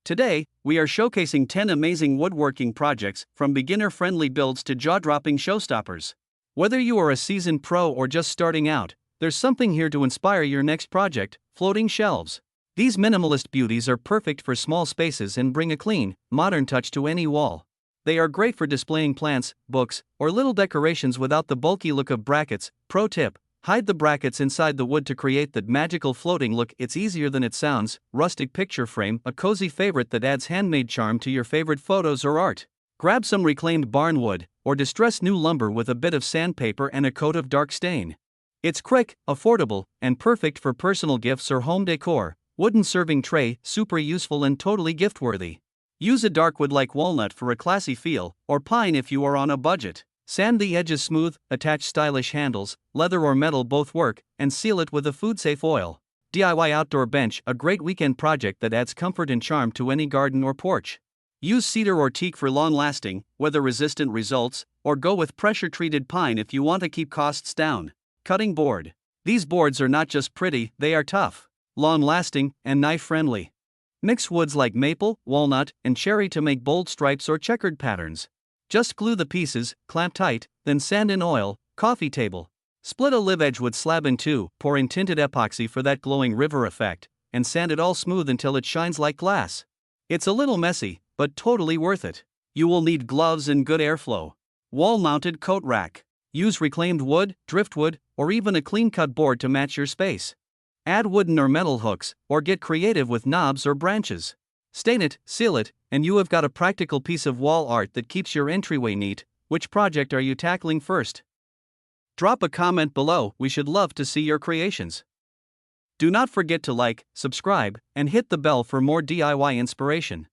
Today, we are showcasing 10 amazing woodworking projects, from beginner-friendly builds to jaw-dropping showstoppers. Whether you are a seasoned pro or just starting out, there's something here to inspire your next project: floating shelves. These minimalist beauties are perfect for small spaces and bring a clean, modern touch to any wall. They are great for displaying plants, books, or little decorations without the bulky look of brackets. Pro tip: hide the brackets inside the wood to create that magical floating look. It's easier than it sounds. Rustic picture frame, a cozy favorite that adds handmade charm to your favorite photos or art. Grab some reclaimed barn wood, or distress new lumber with a bit of sandpaper and a coat of dark stain. It's quick, affordable, and perfect for personal gifts or home decor. Wooden serving tray, super useful and totally gift-worthy. Use a dark wood like walnut for a classy feel, or pine if you are on a budget. Sand the edges smooth, attach stylish handles, leather or metal both work, and seal it with a food-safe oil. DIY outdoor bench, a great weekend project that adds comfort and charm to any garden or porch. Use cedar or teak for long-lasting, weather-resistant results, or go with pressure-treated pine if you want to keep costs down. Cutting board. These boards are not just pretty, they are tough, long-lasting, and knife-friendly. Mix woods like maple, walnut, and cherry to make bold stripes or checkered patterns. Just glue the pieces, clamp tight, then sand in oil. Coffee table. Split a live edge wood slab in two, pour in tinted epoxy for that glowing river effect, and sand it all smooth until it shines like glass. It's a little messy, but totally worth it. You will need gloves and good airflow. Wall-mounted coat rack. Use reclaimed wood, driftwood, or even a clean-cut board to match your space. Add wooden or metal hooks, or get creative with knobs or branches. Stain it, seal it, and you have got a practical piece of wall art that keeps your entryway neat. Which project are you tackling first? Drop a comment below, we should love to see your creations. Do not forget to like, subscribe, and hit the bell for more DIY inspiration.